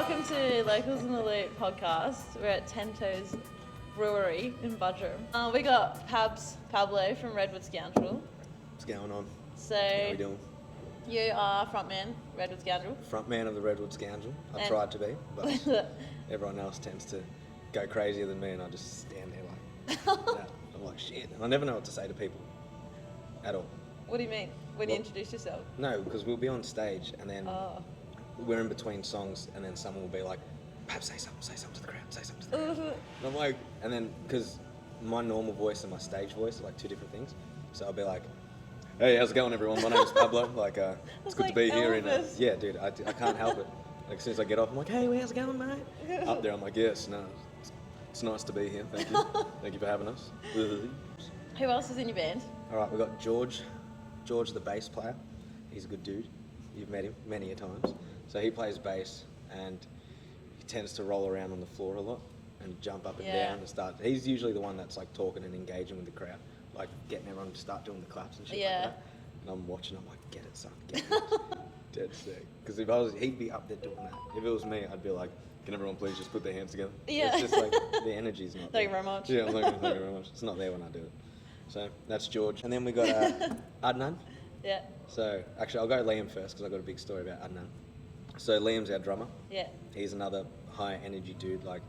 Welcome to Locals in the Loop podcast. We're at Toes Brewery in Buderim. We got Pablo from Redwood Scoundrel. What's going on? So, How we doing? You are frontman, Redwood Scoundrel. Frontman of the Redwood Scoundrel. I tried to be, but everyone else tends to go crazier than me, and I just stand there like, no. I'm like, shit. And I never know what to say to people at all. What do you mean? When you introduce yourself? No, because we'll be on stage, and then we're in between songs, and then someone will be like, perhaps say something to the crowd, say something to the crowd. And I'm like, and then, because my normal voice and my stage voice are like two different things, so I'll be like, hey, how's it going, everyone? My name's Pablo. Like, it's good to be here. Yeah, dude, I can't help it. Like, as soon as I get off, I'm like, hey, how's it going, mate? Up there, I'm like, yes, no, it's nice to be here. Thank you. Thank you for having us. Who else is in your band? All right, we've got George, the bass player. He's a good dude. You've met him many a times. So he plays bass, and he tends to roll around on the floor a lot and jump up and down and start. He's usually the one that's like talking and engaging with the crowd, like getting everyone to start doing the claps and shit like that. And I'm watching, I'm like, get it, son, get it. Dead sick. Because he'd be up there doing that. If it was me, I'd be like, can everyone please just put their hands together? Yeah. It's just like, the energy's not there. Thank you very much. Yeah, thank you very much. It's not there when I do it. So, that's George. And then we got Adnan. Yeah. So, actually, I'll go Liam first, because I've got a big story about Adnan. So, Liam's our drummer. Yeah. He's another high energy dude, like,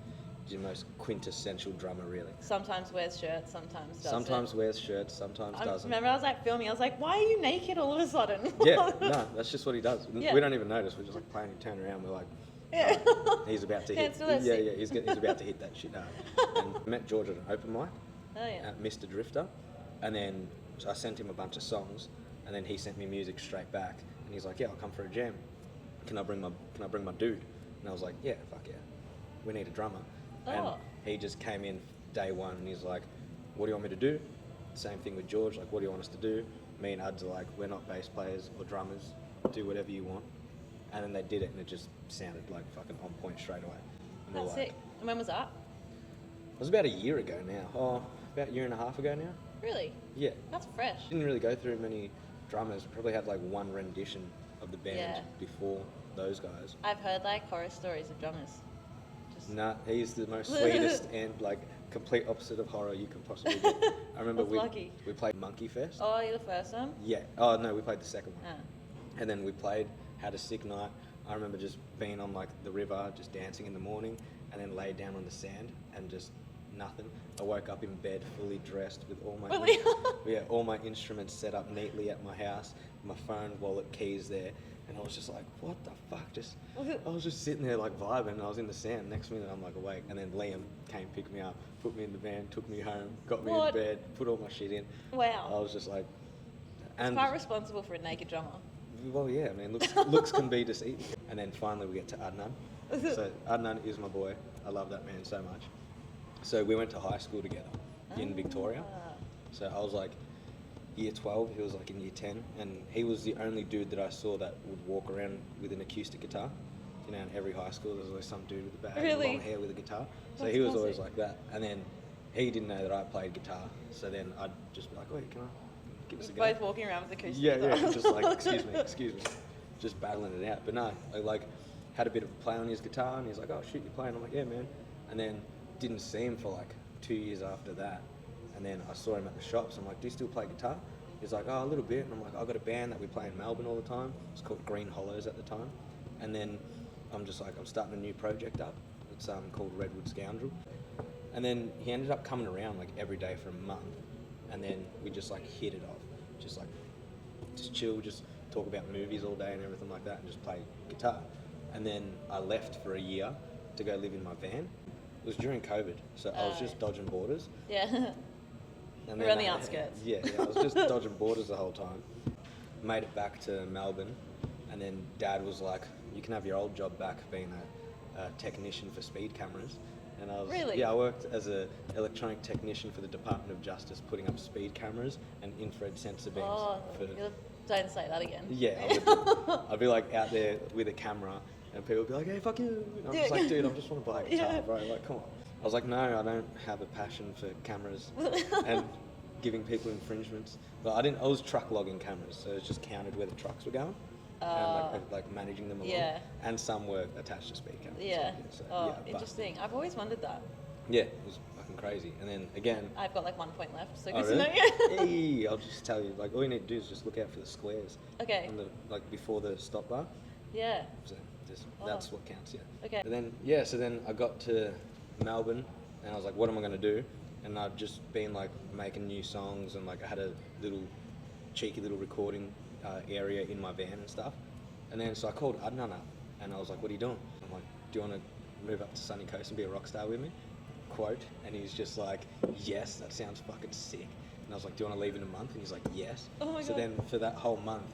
the most quintessential drummer, really. Sometimes wears shirts, sometimes doesn't. Sometimes wears shirts, sometimes doesn't. Remember, I was like filming, I was like, why are you naked all of a sudden? Yeah, no, that's just what he does. Yeah. We don't even notice. We're just like playing, turn around, we're like, yeah. He's about to hit. He's about to hit that shit hard. And I met George at an open mic at Mr. Drifter, and then I sent him a bunch of songs, and then he sent me music straight back, and he's like, yeah, I'll come for a jam. Can I bring my dude? And I was like, yeah, fuck yeah. We need a drummer. And he just came in day one, and he's like, what do you want me to do? Same thing with George, like, what do you want us to do? Me and Ads are like, we're not bass players or drummers, do whatever you want. And then they did it, and it just sounded like fucking on point straight away. And That's sick. And when was that? It was about a year ago now. About a year and a half ago now. Really? Yeah. That's fresh. Didn't really go through many drummers. Probably had like one rendition of the band before those guys. I've heard like horror stories of drummers. Nah, he's the most sweetest and like complete opposite of horror you can possibly get. I remember we played Monkey Fest. Oh, you're the first one? Yeah. Oh no, we played the second one. And then we had a sick night. I remember just being on like the river, just dancing in the morning, and then laid down on the sand and just nothing. I woke up in bed fully dressed with all my all my instruments set up neatly at my house, my phone, wallet, keys there. And I was just like, what the fuck? I was just sitting there like vibing, and I was in the sand. Next minute I'm like awake, and then Liam came, picked me up, put me in the van, took me home, got me in bed, put all my shit in. Wow. I was just like... It's quite responsible for a naked drummer. Well, yeah, I mean, looks can be deceiving. And then finally we get to Adnan. So Adnan is my boy. I love that man so much. So we went to high school together in Victoria. So I was like year 12, he was like in year 10, and he was the only dude that I saw that would walk around with an acoustic guitar. You know, in every high school there's always some dude with a bag and long hair with a guitar. So he was always like that. And then he didn't know that I played guitar. So then I'd just be like, wait, can I give us a go? Both walking around with acoustic guitar. Yeah, just like, excuse me. Just battling it out. But no, I like had a bit of a play on his guitar, and he's like, oh shit, you're playing? I'm like, yeah, man. And then didn't see him for like 2 years after that. And then I saw him at the shops. I'm like, do you still play guitar? He's like, oh, a little bit. And I'm like, I've got a band that we play in Melbourne all the time. It's called Green Hollows at the time. And then I'm just like, I'm starting a new project up. It's called Redwood Scoundrel. And then he ended up coming around like every day for a month. And then we just like hit it off. Just chill, just talk about movies all day and everything like that, and just play guitar. And then I left for a year to go live in my van. It was during COVID, so I was just dodging borders. Yeah. And we're on the outskirts. Yeah, I was just dodging borders the whole time. Made it back to Melbourne, and then Dad was like, you can have your old job back being a technician for speed cameras. And I was, really? Yeah, I worked as an electronic technician for the Department of Justice, putting up speed cameras and infrared sensor beams. Don't say that again. Yeah, I'd be like out there with a camera, and people would be like, hey, fuck you. And I'm just like, dude, I just want to buy a guitar, bro. Like, come on. I was like, no, I don't have a passion for cameras and giving people infringements. But I was truck logging cameras, so it just counted where the trucks were going. and like managing them along. Yeah. And some were attached to speaker. Yeah. So, Oh, yeah, but- interesting. I've always wondered that. yeah, it was fucking crazy. And then again, I've got like 1 point left, so oh, good to know. really? Hey, I'll just tell you, like all you need to do is just look out for the squares. Okay. On the, like before the stop bar. Yeah. So just, Oh. that's what counts, yeah. Okay. And then, yeah, so then I got to Melbourne and I was like, what am I going to do? And I'd just been like making new songs and like I had a little cheeky little recording area in my van and stuff. And then so I called Adnan up and I was like, what are you doing? I'm like, do you want to move up to Sunny Coast and be a rock star with me? Quote. And he's just like, yes, that sounds fucking sick. And I was like, do you want to leave in a month? And he's like, yes. Oh my so God. then for that whole month,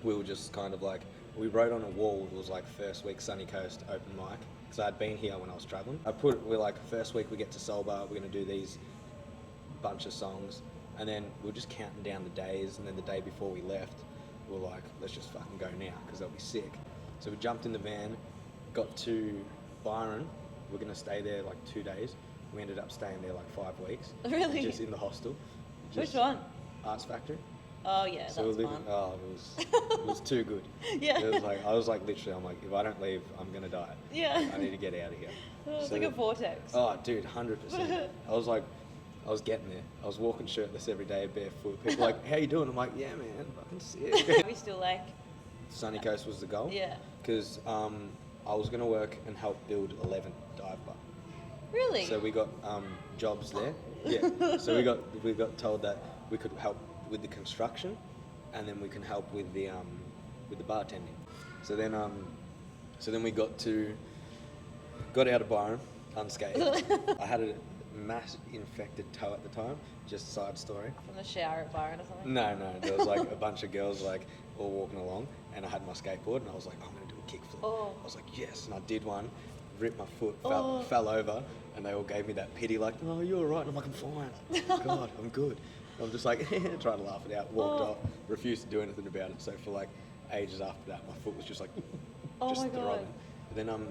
we were just kind of like, we wrote on a wall, it was like first week Sunny Coast open mic, because I'd been here when I was traveling. We're like, first week we get to Soul Bar, we're going to do these bunch of songs, and then we were just counting down the days, and then the day before we left, we were like, let's just fucking go now, because they'll be sick. So we jumped in the van, got to Byron, we're going to stay there like 2 days. We ended up staying there like 5 weeks. Really? Just in the hostel. Which one? Arts Factory. Oh yeah, So that's we fun. lived, it was too good. Yeah. It was like I was like literally, I'm like, if I don't leave, I'm gonna die. Yeah. I need to get out of here. It's So like a then- vortex. Oh, dude, 100%. I was like, I was getting there. I was walking shirtless every day, barefoot. People were like, how you doing? I'm like, yeah, man, fucking sick. We still like, Sunny Coast was the goal. yeah. Because I was gonna work and help build 11 dive bar. Really? So we got jobs there. Yeah. So we got told that we could help with the construction, and then we can help with the bartending. So then we got out of Byron unscathed. I had a mass infected toe at the time. Just side story. From the shower at Byron or something? No, there was like a bunch of girls like all walking along, and I had my skateboard, and I was like, I'm gonna do a kickflip. Oh. I was like, yes, and I did one, ripped my foot, Oh. fell over, and they all gave me that pity, like, oh, you're all right. And I'm like, I'm fine. God, I'm good. I'm just like trying to laugh it out. Walked Oh. off, refused to do anything about it. So for like ages after that, my foot was just like, Oh just my God. throbbing. And then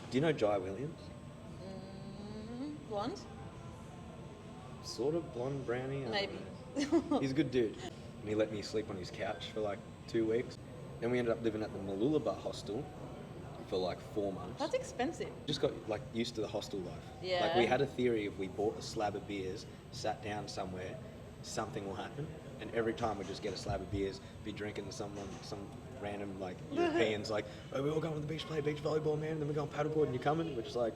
do you know Jai Williams? Blonde? Sort of blonde brownie. I don't Maybe. know. He's a good dude. And he let me sleep on his couch for like 2 weeks. Then we ended up living at the Mooloolaba hostel for like 4 months. That's expensive. Just got like used to the hostel life. Yeah. Like we had a theory, if we bought a slab of beers, sat down somewhere, something will happen. And every time we just get a slab of beers, be drinking some random like Europeans like, oh, we all going to the beach, play beach volleyball, man, and then we go on paddleboard and you're coming, which is like,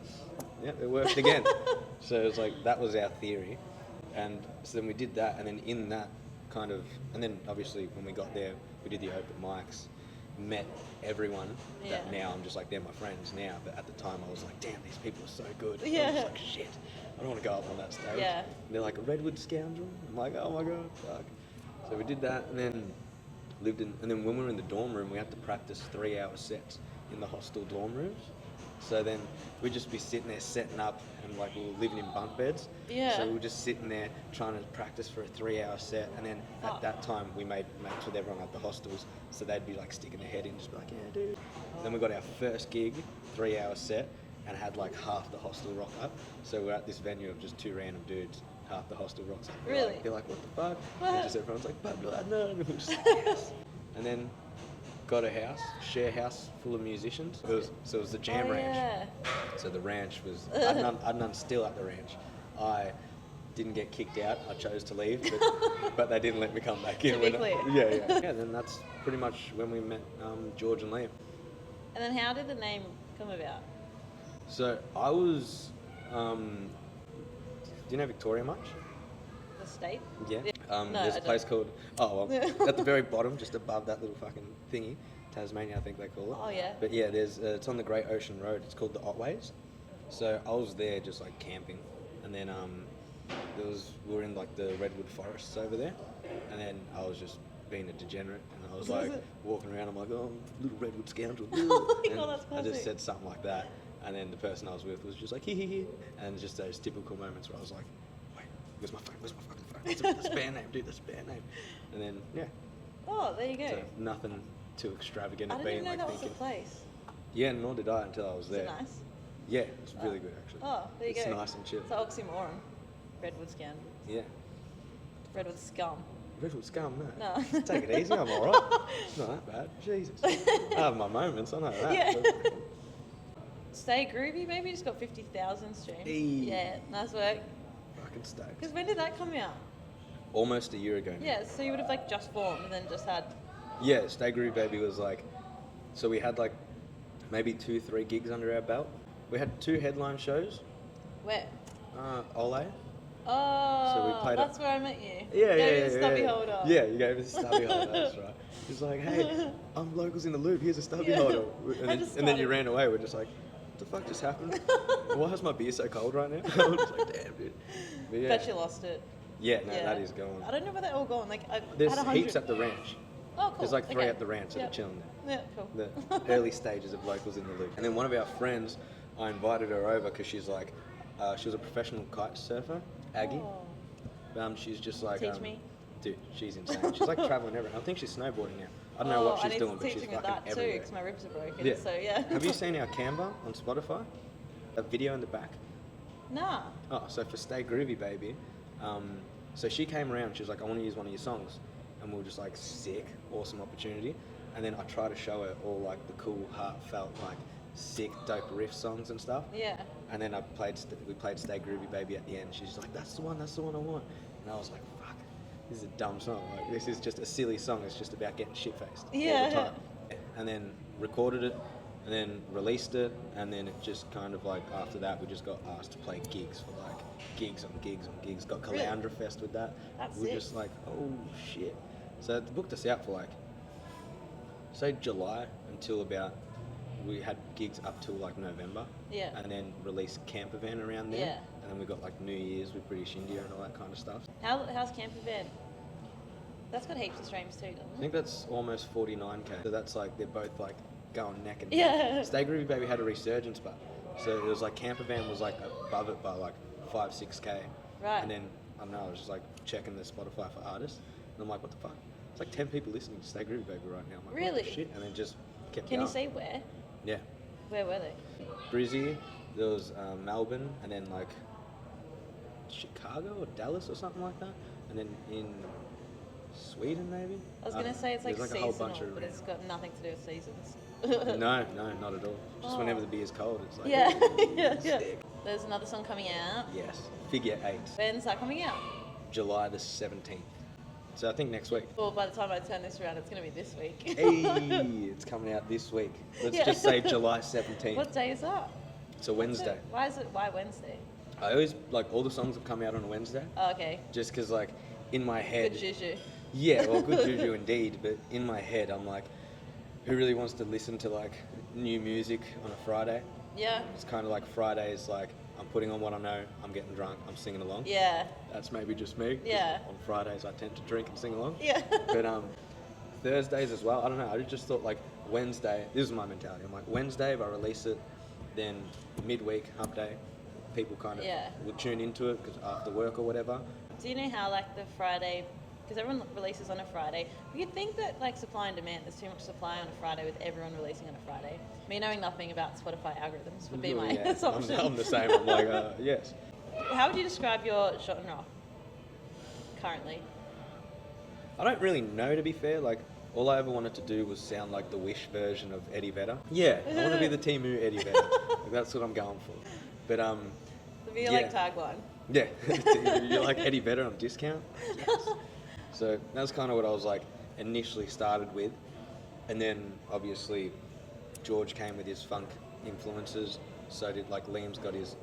yeah, it worked again. So it was like, that was our theory. And so then we did that, and then in that kind of, and then obviously when we got there, we did the open mics, met everyone that Yeah. now I'm just like, they're my friends now, but at the time I was like, damn, these people are so good. I Yeah. was just like, shit, I don't want to go up on that stage. Yeah. And they're like, a Redwood Scoundrel? I'm like, oh my God, fuck. So we did that, and then and then when we were in the dorm room, we had to practice 3-hour sets in the hostel dorm rooms. So then we'd just be sitting there setting up, and like we were living in bunk beds. Yeah. So we were just sitting there trying to practice for a 3-hour set, and then Fuck. at that time we made mates with everyone at the hostels, so they'd be like sticking their head in, just be like, yeah, dude. Then we got our first gig, 3-hour set, and had like half the hostel rock up. So we're at this venue of just 2 random dudes. Half the hostel rocks up. Really? They're like, what the fuck? What? And just everyone's like, Pablo, Adnan. And we're just like, yes. And then got a house, share house full of musicians. So it was the jam Oh, ranch. yeah. So the ranch was, Adnan's still at the ranch. I didn't get kicked out. I chose to leave, but they didn't let me come back in. To be clear. Yeah. Then that's pretty much when we met George and Liam. And then how did the name come about? So I was, do you know Victoria much? The state? Yeah. No, There's I a place don't. called, at the very bottom, just above that little fucking thingy, Tasmania, I think they call it. Oh, yeah. But yeah, there's it's on the Great Ocean Road. It's called the Otways. So I was there just like camping, and then we were in like the redwood forests over there, and then I was just being a degenerate, and I was like walking around. I'm like, oh, little redwood scoundrel. Oh my And God, that's I just classic. said something like that, and then the person I was with was just like, hee, and just those typical moments where I was like, wait, where's my phone? Where's my fucking phone? That's a band name, dude. That's a band name. And then yeah, Oh, there you go. so nothing too extravagant. I of didn't being even know like that was a thinking. place. Yeah, nor did I until I was Is there. it nice? Yeah, it's really good actually. Oh, there you it's go. nice and chill. It's an oxymoron. Redwood Scoundrel. Yeah. Redwood Scum. Redwood Scoundrel, no. No. Just take it easy, I'm alright. It's not that bad. Jesus. I have my moments, I know that. Yeah. But Stay Groovy maybe just got 50,000 streams. Hey. Yeah, nice work. fucking stoked. Because when did that come out? Almost a year ago now. Yeah, so you would have like just formed and then just had. Yeah, Stay Groovy Baby was like, so we had like maybe 2-3 gigs under our belt. We had 2 headline shows. Where? Ole. Oh, So we played that's where I met you. Yeah, Gave yeah, me yeah. the stubby yeah. holder. Yeah, you gave us a stubby holder, that's right. He's like, hey, I'm locals in the loop, here's a stubby Yeah. holder. I And just then you started. ran away, we're just like, what the fuck just happened? Why is my beer so cold right now? I'm just like, damn, dude. But yeah. Bet you lost it. Yeah, no, that is gone. I don't know where they're all gone. Like, I There's had 100. heaps at the ranch. Oh, cool. There's like 3 Okay. at the ranch that Yep. are chilling there. Yeah, cool. The early stages of locals in the loop. And then one of our friends, I invited her over because she's like, she was a professional kite surfer, Aggie. Oh. She's just like, Teach me. dude, she's insane. She's like traveling everywhere. I think she's snowboarding now. I don't know what she's doing, but she's me fucking that too, everywhere. because my ribs are broken. Yeah. So yeah. Have you seen our Canva on Spotify? A video in the back. Nah. Oh, so for Stay Groovy Baby, so she came around. She was like, I want to use one of your songs, and we were just like, sick, awesome opportunity. And then I tried to show her all like the cool, heartfelt, like sick, dope riff songs and stuff. Yeah. And then we played Stay Groovy Baby at the end. She's like, that's the one I want. And I was like, fuck, this is a dumb song. Like, this is just a silly song. It's just about getting shit-faced all Yeah. the time. And then recorded it, and then released it, and then it just kind of like, after that, we just got asked to play gigs for like, gigs on gigs on gigs. Got Really? Caloundra Fest with that. That's we were sick. just like, oh shit. So it booked us out for like, say July until about, we had gigs up till like November. Yeah. And then released Camper Van around there. Yeah. And then we got like New Year's with British India and all that kind of stuff. How's Camper Van? That's got heaps of streams too, doesn't I it? think that's almost 49k. So that's like, they're both like going neck and neck. Yeah. Stay Groovy Baby had a resurgence, but so it was like Camper Van was like above it by like 5-6k. Right. And then, I don't know, I was just like checking the Spotify for artists. And I'm like, what the fuck? It's like 10 people listening to Stay Groovy Baby right now. I'm like, what Really? the shit? And then just kept Can going. you say where? Yeah. Where were they? Brizzy, there was Melbourne, and then like Chicago or Dallas or something like that. And then in Sweden maybe? I was gonna say it's like there's seasonal, a whole bunch of but it's got nothing to do with seasons. No, not at all. Just Oh. whenever the beer's cold, it's like, Yeah, ooh, yeah. sick. There's another song coming out. Yes, Figure 8, When's that coming out? July the 17th. So I think next week. Well, by the time I turn this around, it's gonna be this week. Hey, it's coming out this week. Let's Yeah. just say July 17th. What day is that? It's a Wednesday. Why Wednesday? I always, like, all the songs have come out on a Wednesday. Oh, okay. Just because, like, in my head... Good juju. Yeah, well, good juju indeed, but in my head, I'm like, who really wants to listen to, like, new music on a Friday? Yeah. It's kind of like Fridays, like, I'm putting on what I know, I'm getting drunk, I'm singing along. Yeah. That's maybe just me. 'cause Yeah. On Fridays, I tend to drink and sing along. Yeah. But Thursdays as well, I don't know, I just thought, like, Wednesday, this is my mentality, I'm like, Wednesday, if I release it, then midweek, hump day, people kind of Yeah. will tune into it, because after work or whatever. Do you know how like the Friday, because everyone releases on a Friday, you'd think that like supply and demand, there's too much supply on a Friday with everyone releasing on a Friday. Me knowing nothing about Spotify algorithms would be my Yeah, assumption. I'm the same, I'm like, yes. How would you describe your genre currently? I don't really know, to be fair. Like, all I ever wanted to do was sound like the Wish version of Eddie Vedder. Yeah, I want to be the Timu Eddie Vedder. Like, that's what I'm going for. But To be your like tagline. yeah, you're like Eddie Vedder on discount. Yes. So that's kind of what I was like initially started with, and then obviously George came with his funk influences. So did like Liam's got his.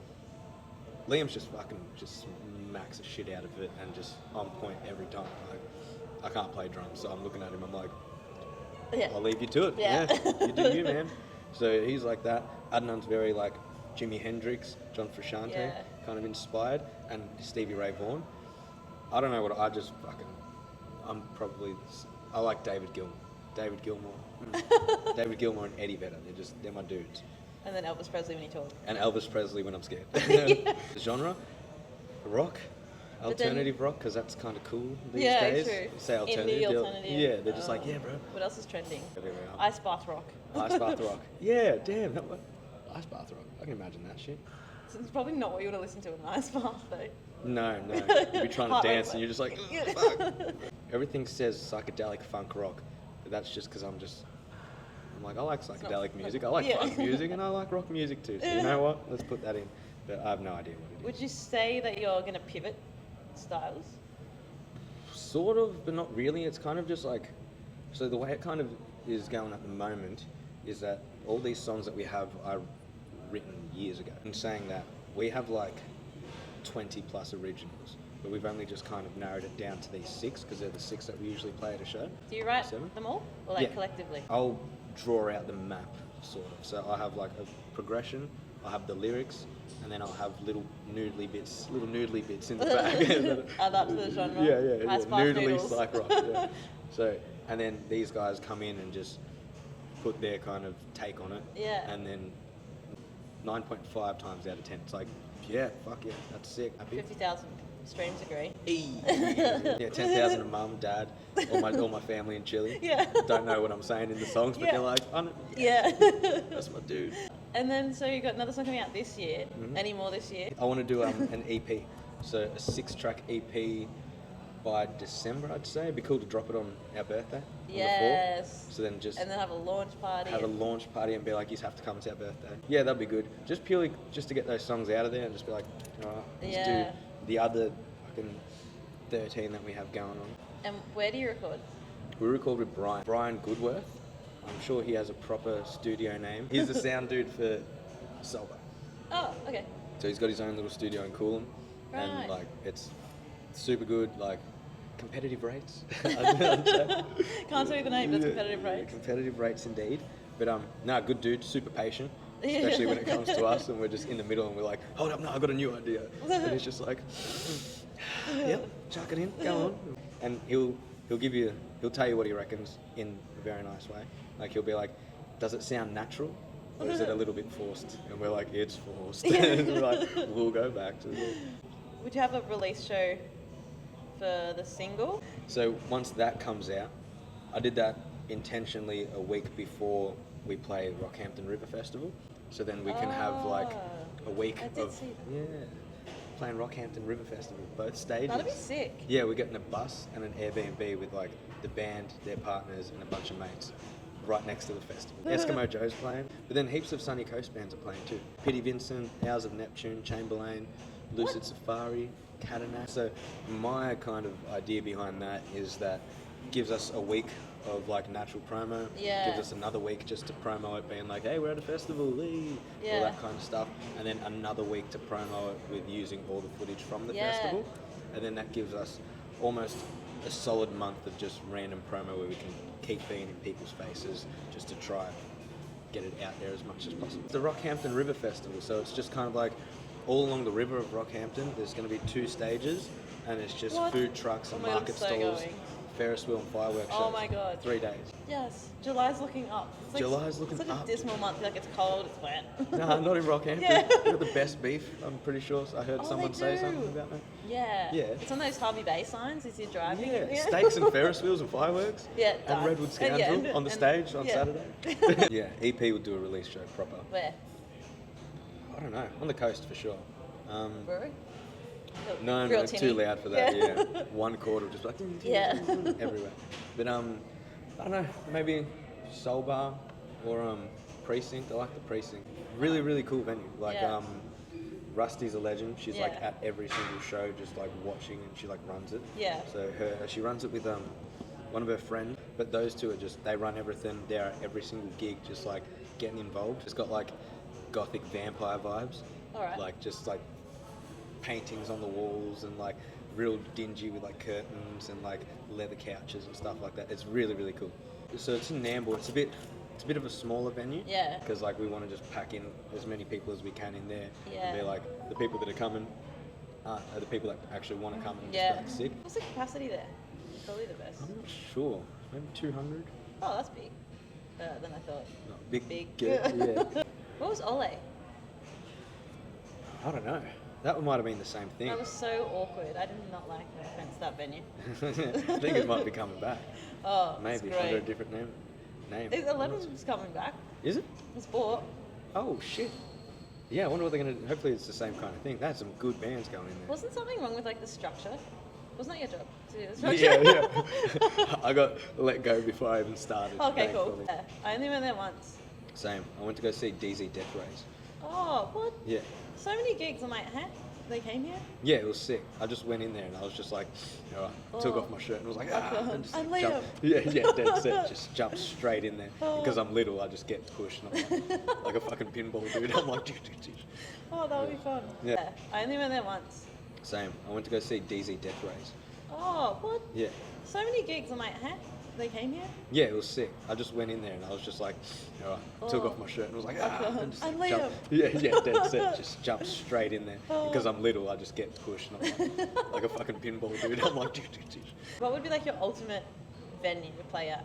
Liam's just fucking just smacks the shit out of it and just on point every time. Like, I can't play drums, so I'm looking at him. I'm like, Yeah. I'll leave you to it. Yeah. You do you, man. So he's like that. Adnan's very like Jimi Hendrix, John Frusciante, Yeah. kind of inspired, and Stevie Ray Vaughan. I don't know what I just fucking. I like David Gilmour. David Gilmour. David Gilmour and Eddie Vedder. They're my dudes. And then Elvis Presley when he talked. And Elvis Presley when I'm scared. Genre, rock, But then- alternative rock, because that's kind of cool these Yeah, days. true. Say alternative. Indie they'll- alternative. Yeah, they're just like, Oh. yeah, bro. What else is trending? Whatever. Ice bath rock. Ice bath rock. Yeah, damn. Ice bath rock. I can imagine that shit. It's probably not what you want to listen to in an ice bath though. No. You'd be trying to Heart dance rate and you're just like, Yeah. fuck. Everything says psychedelic funk rock, but that's just because I'm like, I like psychedelic music, I like Yeah. funk music, and I like rock music too. So you know what? Let's put that in. But I have no idea what it is. Would you say that you're going to pivot styles? Sort of, but not really. It's kind of just like, so the way it kind of is going at the moment is that all these songs that we have are written years ago. And saying that, we have like 20 plus originals, but we've only just kind of narrowed it down to these 6 because they're the 6 that we usually play at a show. Do you write 7. them all, or like collectively? I'll draw out the map, sort of. So I have like a progression, I'll have the lyrics, and then I'll have little noodly bits in the back. Add that to the genre. Yeah. High spark Noodly noodles. psych rock. Yeah. So, and then these guys come in and just put their kind of take on it. Yeah. And then 9.5 times out of 10, it's like, yeah, fuck yeah, that's sick. Happy. 50,000 streams agree. Yeah, 10,000 of mum, dad, all my family in Chile. Yeah. Don't know what I'm saying in the songs, but Yeah. they're like, Yeah. that's my dude. And then, so you got another song coming out this year. Mhm. Any more this year? I want to do an EP, so a 6-track EP by December, I'd say. It'd be cool to drop it on our birthday. On the 4th. Yes. So then just And then have a launch party. have a launch party and be like, you have to come to our birthday. Yeah, that'd be good. Just purely just to get those songs out of there and just be like, alright, let's Yeah. do the other fucking 13 that we have going on. And where do you record? We record with Brian Goodworth. I'm sure he has a proper studio name. He's the sound dude for Sawyer. Oh, okay. So he's got his own little studio in Coolum. Right. And like, it's super good, like competitive rates. I'd say. Can't tell you the name, but it's competitive Yeah, rates. competitive rates indeed. But no, good dude, super patient. Yeah. Especially when it comes to us and we're just in the middle and we're like, hold up, no, I got a new idea. And he's just like, yep, chuck it in, go on. And he'll tell you what he reckons in a very nice way. Like he'll be like, does it sound natural? Or is it a little bit forced? And we're like, it's forced. And we're like, we'll go back to it. Would you have a release show for the single? So once that comes out, I did that intentionally a week before we play Rockhampton River Festival. So then we can have like a week I did of see that. playing Rockhampton River Festival, both stages. That'd be sick. Yeah, we're getting a bus and an Airbnb with like the band, their partners, and a bunch of mates right next to the festival. Eskimo Joe's playing, but then heaps of Sunny Coast bands are playing too. Pity Vincent, Hours of Neptune, Chamberlain, Lucid Safari, Catanac. So my kind of idea behind that is that gives us a week of like natural promo. Yeah. Gives us another week just to promo it, being like, hey, we're at a festival, all Yeah. that kind of stuff. And then another week to promo it with using all the footage from the Yeah. festival. And then that gives us almost a solid month of just random promo where we can keep being in people's faces just to try and get it out there as much as possible. It's the Rockhampton River Festival, so it's just kind of like all along the river of Rockhampton, there's going to be 2 stages, and it's just What? food trucks and Oh my God, market I'm so stalls, going. Ferris wheel and fireworks Oh shows. my God. 3 days. Yes, July's looking up. It's like, July's looking it's like up. a dismal month. Like it's cold, it's wet. Nah, not in Rockhampton. Yeah. We've got the best beef, I'm pretty sure. I heard Oh, someone they say do. something about that. Yeah. Yeah. It's on those Harvey Bay signs as you're driving. Yeah, steaks and Ferris wheels and fireworks. Yeah, And done. Redwood Scoundrel on the stage on yeah. Saturday. Yeah, EP will do a release show proper. Where? I don't know, on the coast for sure. Brewery? No, Real it's tinny. too loud for that. Yeah, 1 quarter just like Yeah. everywhere. But I don't know, maybe Soul Bar or Precinct. I like the Precinct. Really, really cool venue. Like Yeah. Rusty's a legend. She's like Yeah. at every single show, just like watching, and she like runs it. Yeah. So she runs it with one of her friends. But those two are just, they run everything. They're at every single gig, just like getting involved. It's got like gothic vampire vibes. Alright. Like just like paintings on the walls and like real dingy with like curtains and like leather couches and stuff like that. It's really, really cool. So it's in Nambour. It's a bit of a smaller venue. Yeah. Because like we want to just pack in as many people as we can in there. Yeah. And be like, the people that are coming are the people that actually want to come and Yeah. just like sick. What's the capacity there? Probably the best. I'm not sure. Maybe 200. Oh, that's big. Than I thought. No, big. Big. Yeah. What was Ole? I don't know. That might have been the same thing. That was so awkward. I did not like no offense that venue. I think it might be coming back. Oh, Maybe it's under a great. different name. Is 11's coming back. Is it? It's bought. Oh shit. Yeah, I wonder what they're going to do. Hopefully it's the same kind of thing. They had some good bands going in there. Wasn't something wrong with like the structure? Wasn't that your job to do the structure? Yeah. I got let go before I even started. Okay, cool. thankfully. Yeah. I only went there once. Same. I went to go see DZ Death Rays. Oh, what? Yeah. So many gigs. I'm like, huh? They came here? Yeah, it was sick. I just went in there and I was just like, all right, took off my shirt and was like, and just I'm like, Liam. Yeah, dead set. Just jumped straight in there. Because I'm little, I just get pushed and I'm like a fucking pinball dude. I'm like, Oh, that would be fun. Yeah. I only went there once. Same. I went to go see DZ Death Rays. Oh, what? Yeah. So many gigs. I'm like, huh? They came here? Yeah, it was sick. I just went in there and I was just like, all right, took off my shirt and was like, and just I'm like, Liam. Yeah, dead set. Just jumped straight in there. Because I'm little, I just get pushed and I'm like a fucking pinball dude. I'm like, What would be like your ultimate venue to play at?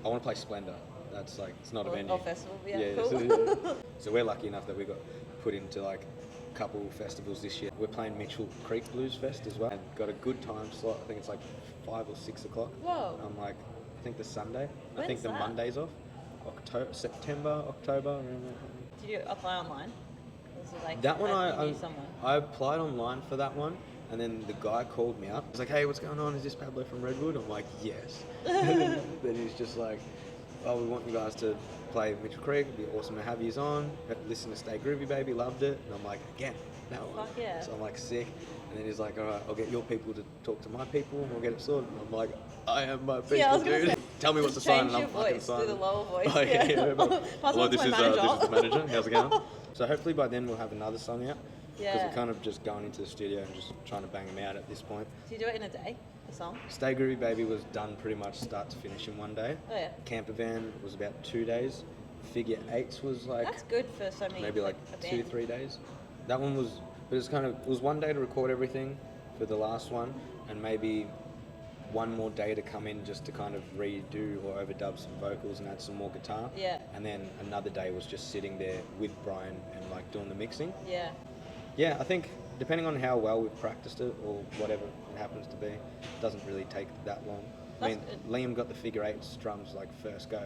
I want to play Splendor. That's like, it's not a venue. Or festival, yeah, So, cool. so we're lucky enough that we got put into like a couple festivals this year. We're playing Mitchell Creek Blues Fest as well and got a good time slot. I think it's like 5 or 6 o'clock. Whoa. I'm like, I think the Sunday. I When's think the that? Monday's off. September, October. Around that. Did you apply online? Was it like That one you knew someone? I applied online for that one, and then the guy called me up. He's like, "Hey, what's going on? Is this Pablo from Redwood?" I'm like, "Yes." Then he's just like, "Oh, we want you guys to play Mitchell Creek. It'd be awesome to have yous on. Listen to Stay Groovy, baby. Loved it." And I'm like, "Again, that one." Fuck yeah. So I'm like, sick. And then he's like, "All right, I'll get your people to talk to my people, and we'll get it sorted." And I'm like, "I am my people, Yeah, I was gonna dude. say, Tell me what to just sign, change and your I'm fucking voice, signing." do the lower voice. Oh, yeah. Hello, This is the manager. How's it going? So hopefully by then we'll have another song out. Because Yeah. we're kind of just going into the studio and just trying to bang them out at this point. Do you do it in a day, a song? Stay Groovy Baby was done pretty much start to finish in one day. Oh yeah. Camper Van was about 2 days. Figure Eights was like That's good for so many. maybe like a 2-3 band. days. That one was, but it's kind of, it was 1 day to record everything for the last one, and maybe 1 more day to come in just to kind of redo or overdub some vocals and add some more guitar. Yeah. And then another day was just sitting there with Brian and like doing the mixing. Yeah. Yeah, I think depending on how well we've practiced it or whatever it happens to be, it doesn't really take that long. I mean, That's good. Liam got the Figure Eights drums like first go.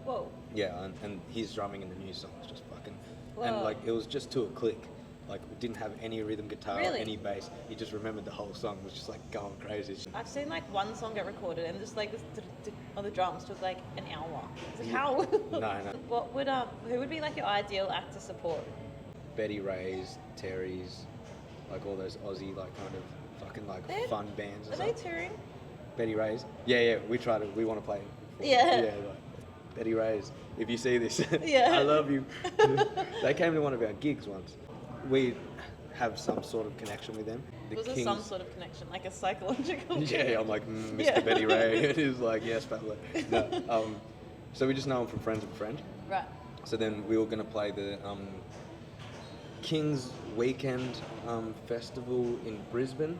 Whoa. Yeah, and his drumming in the new song was just fucking, and Whoa. like it was just to a click. Like we didn't have any rhythm guitar or Really? any bass. He just remembered the whole song. It was just like going crazy. I've seen like one song get recorded and just like this on the drums took like an hour. It's like how? No. What would who would be like your ideal act to support? Betty Ray's, Terry's, like all those Aussie like kind of fucking like They're- fun bands and Are they stuff. touring? Betty Ray's. Yeah, we try to. We want to play. Yeah. Yeah. Like, Betty Ray's. If you see this, Yeah. I love you. They came to one of our gigs once. We have some sort of connection with them. The Was there Kings. some sort of connection, like a psychological? Yeah, I'm like Mr. Yeah. Betty Ray, and he's like, yes, Pablo. No, so we just know him from Friends of a Friend. Right. So then we were going to play the King's Weekend Festival in Brisbane.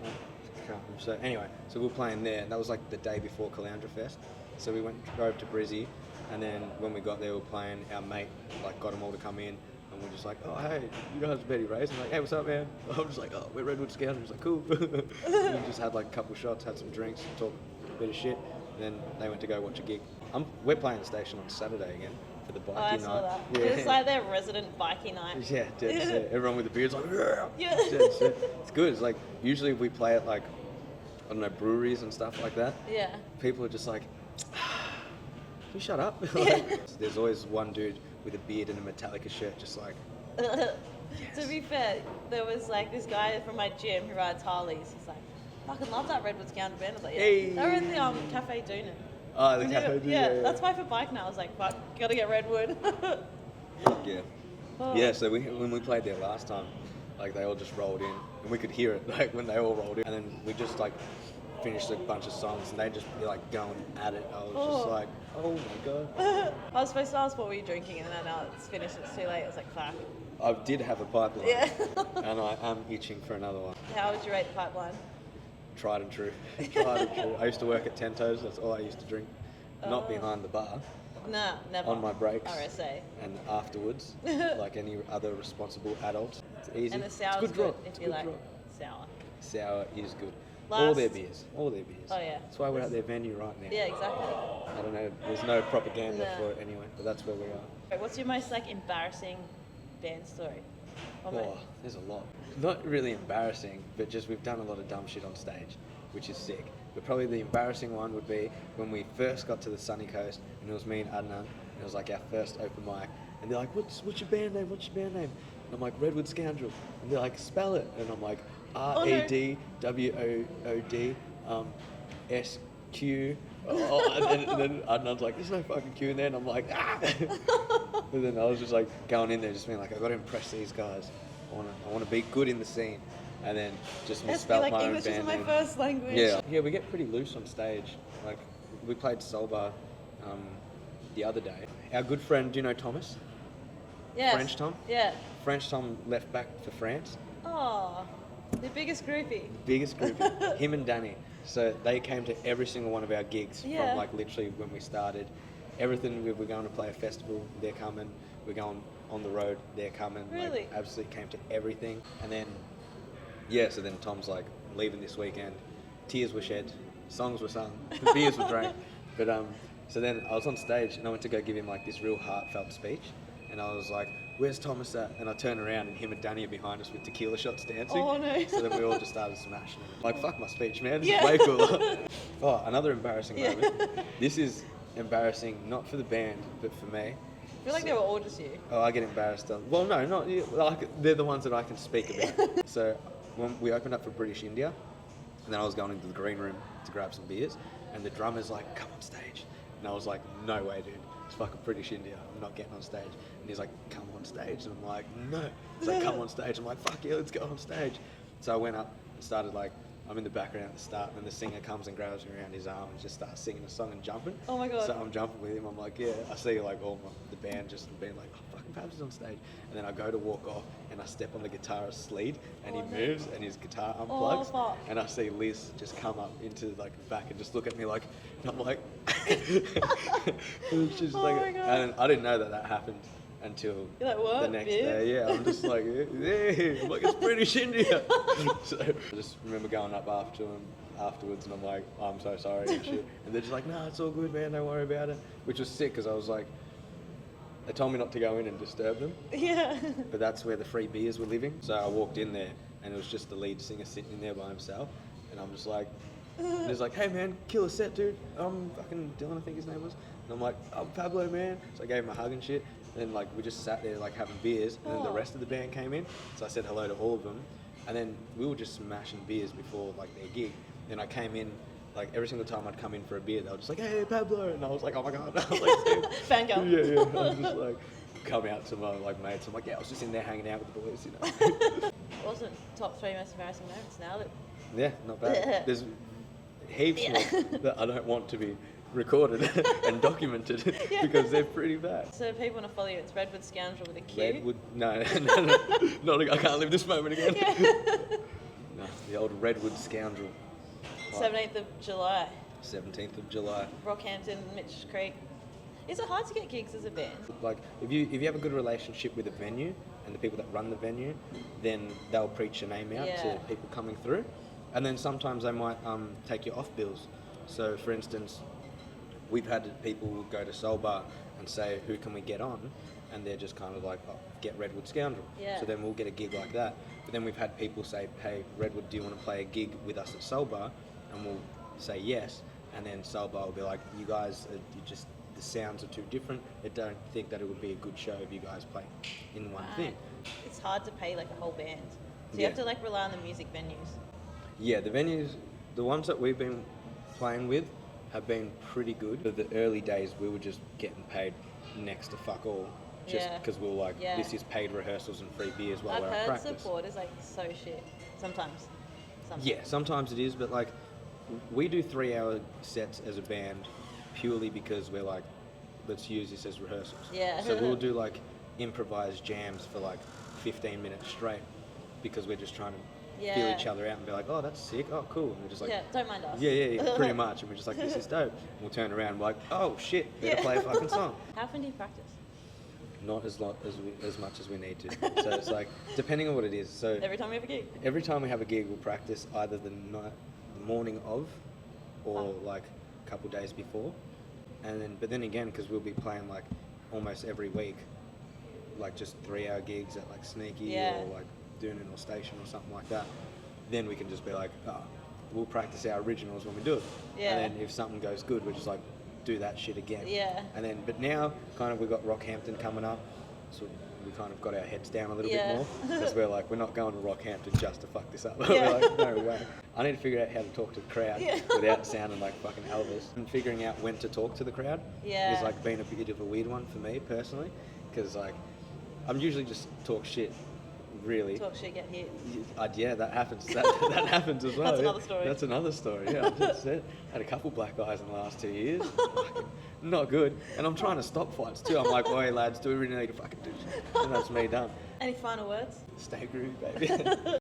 I can't remember. So anyway, so we were playing there, and that was like the day before Caloundra Fest. So we drove to Brizzy, and then when we got there, we were playing. Our mate like got them all to come in, and we're just like, oh hey, you guys are Betty Ray's. I'm like, hey, what's up, man? I'm just like, oh, we're Redwood Scoundrel. He's like, cool. And we just had like a couple shots, had some drinks, talked a bit of shit. And then they went to go watch a gig. We're playing the station on Saturday again for the bikie Oh, I night. saw that. Yeah. It's like their resident bikie night. Yeah, dead set. Everyone with the beards like, Yeah. dead set. It's good. It's like usually if we play at like, I don't know, breweries and stuff like that, Yeah. people are just like, can you shut up? Yeah. Like, there's always one dude with a beard and a Metallica shirt, just like, To be fair, there was like this guy from my gym who rides Harleys. He's like, fucking love that Redwood Scoundrel band. I was like, yeah. Hey. They were in the Cafe Doonan. oh, the Yeah, cafe. yeah, that's why for bike now I was like, fuck, gotta get Redwood. Yeah. Oh. Yeah, so when we played there last time, like they all just rolled in, and we could hear it like when they all rolled in, and then we just like finished a bunch of songs, and they just be like going at it. I was just Oh. like, oh my god. I was supposed to ask what were you drinking, and then now it's finished. It's too late. I was like, fuck. I did have a pipeline, Yeah. and I am itching for another one. How would you rate the pipeline? Tried and true. Tried and true. I used to work at Ten Toes. That's all I used to drink. Not Oh. behind the bar, Nah, never. on my breaks, RSA. and afterwards, like any other responsible adult. It's easy. And the It's sour's good good draw. if It's you good like draw. sour. Sour is good. Last- All their beers. All their beers. Oh, yeah. That's why we're at their venue right now. Yeah, exactly. I don't know. There's no propaganda No. for it anyway, but that's where we are. Wait, what's your most like embarrassing band story? Or Oh, there's a lot. Not really embarrassing, but just we've done a lot of dumb shit on stage, which is sick. But probably the embarrassing one would be when we first got to the sunny coast, and it was me and Adnan, and it was like our first open mic, and they're like, what's your band name? What's your band name? And I'm like, Redwood Scoundrel. And they're like, spell it. And I'm like, RADWOOD SQ. And then Adnan's like, there's no fucking Q in there. And I'm like, ah. But then I was just like going in there, just being like, I got to impress these guys. I want to be good in the scene. And then just misspelled like my own English band is my name. first language. Yeah, we get pretty loose on stage. Like, we played Soul Bar the other day. Our good friend, do you know Thomas? Yes. French Tom? Yeah. French Tom left back for France. Oh, the biggest groupie. Biggest group, him and Danny. So they came to every single one of our gigs Yeah. from like literally when we started. Everything, we're going to play a festival, they're coming. We're going on the road, they're coming. Really? Like, absolutely came to everything. And then, yeah, so then Tom's like, leaving this weekend. Tears were shed, songs were sung, beers were drank. But so then I was on stage and I went to go give him like this real heartfelt speech. And I was like, where's Thomas at? And I turn around and him and Danny are behind us with tequila shots dancing. Oh, no. So then we all just started smashing it. Like, fuck my speech, man. This Yeah. is way cooler. Oh, another embarrassing Yeah. moment. This is embarrassing, not for the band, but for me. I feel like they were all just you. Oh, I get embarrassed. Well, no, not you. Like, they're the ones that I can speak about. So when we opened up for British India, and then I was going into the green room to grab some beers, and the drummer's like, come on stage. And I was like, no way, dude. It's fucking British India. I'm not getting on stage. And he's like, come on stage. And I'm like, no. He's like, come on stage. I'm like, fuck yeah, let's go on stage. So I went up and started like, I'm in the background at the start, and then the singer comes and grabs me around his arm and just starts singing a song and jumping. Oh my God. So I'm jumping with him. I'm like, yeah. I see like the band just being like, oh, fucking Pablo's is on stage. And then I go to walk off, and I step on the guitarist's sleeve, and Oh, he no. moves, and his guitar unplugs. fuck. And I see Liz just come up into like the back and just look at me like, and I'm like, she's Oh like, my God. and I didn't know that happened until You're like, what, the next bitch? day. Yeah, I'm just like, yeah, I'm like, it's British India. So I just remember going up after him afterwards, and I'm like, oh, I'm so sorry and shit. And they're just like, no, it's all good, man, don't worry about it. Which was sick, because I was like, they told me not to go in and disturb them, Yeah. but that's where the free beers were living. So I walked in there, and it was just the lead singer sitting in there by himself, and I'm just like, and he's like, hey man, kill a set, dude. Fucking Dylan, I think his name was. And I'm like, I'm Pablo, man. So I gave him a hug and shit. And then like we just sat there like having beers, and then the Oh. rest of the band came in. So I said hello to all of them, and then we were just smashing beers before like their gig. Then I came in, like every single time I'd come in for a beer, they were just like, hey Pablo, and I was like, oh my god. I was like, dude. Fangirl. Yeah, yeah. I was just like, come out to my like mates. I'm like, yeah, I was just in there hanging out with the boys, you know. Wasn't top 3 most embarrassing moments now that Yeah, not bad. There's heaps Yeah. more that I don't want to be recorded and documented Yeah. because they're pretty bad. So if people want to follow you, it's Redwood Scoundrel with a Q. Redwood, no, not, I can't live this moment again. No, the old Redwood Scoundrel. 17th of July, 17th of July. Rockhampton, Mitch Creek. Is it hard to get gigs as a band? Like, if you have a good relationship with the venue and the people that run the venue, then they'll preach your name out Yeah. to people coming through. And then sometimes they might take you off bills. So, for instance, we've had people go to Soul Bar and say, who can we get on? And they're just kind of like, oh, get Redwood Scoundrel. Yeah. So then we'll get a gig like that. But then we've had people say, hey, Redwood, do you want to play a gig with us at Soul Bar? And we'll say yes. And then Soul Bar will be like, you guys, the sounds are too different. I don't think that it would be a good show if you guys play in one thing. It's hard to pay like a whole band. So you Yeah. have to like rely on the music venues. Yeah, the venues, the ones that we've been playing with have been pretty good. But the early days, we were just getting paid next to fuck all. Just Yeah. because we were like, Yeah. this is paid rehearsals and free beers while I've we're at heard practice. support is like so shit. Sometimes. Yeah, sometimes it is, but like, we do 3-hour sets as a band purely because we're like, let's use this as rehearsals. Yeah. So we'll do like improvised jams for like 15 minutes straight because we're just trying to feel Yeah. each other out and be like, oh, that's sick, oh, cool. And we're just like, Yeah, don't mind us. yeah, pretty much. And we're just like, this is dope. And we'll turn around and we're like, oh shit, better Yeah. play a fucking song. How often do you practice? Not as much as we need to. So it's like, depending on what it is. So Every time we have a gig? every time we have a gig, we'll practice either the morning of, or like a couple days before, but then again, because we'll be playing like almost every week, like just 3-hour gigs at like Sneaky Yeah. or like Doonan or Station or something like that, then we can just be like, oh, we'll practice our originals when we do it. Yeah. And then if something goes good, we're just like, do that shit again. Yeah. And then, but now kind of we've got Rockhampton coming up, so we kind of got our heads down a little Yeah. bit more, because we're like, we're not going to Rockhampton just to fuck this up. Yeah. We're like, no way. I need to figure out how to talk to the crowd Yeah. without sounding like fucking Elvis. And figuring out when to talk to the crowd Yeah. is like been a bit of a weird one for me personally, because like I'm usually just talk shit, really. Talk shit, get hit. Yeah, that happens. That happens as well. That's yeah. another story. That's another story. Yeah, I just said had a couple black eyes in the last 2 years. Fucking not good. And I'm trying to stop fights too. I'm like, "Oi, lads, do we really need to fucking do shit?" And that's me done. Any final words? Stay groovy, baby.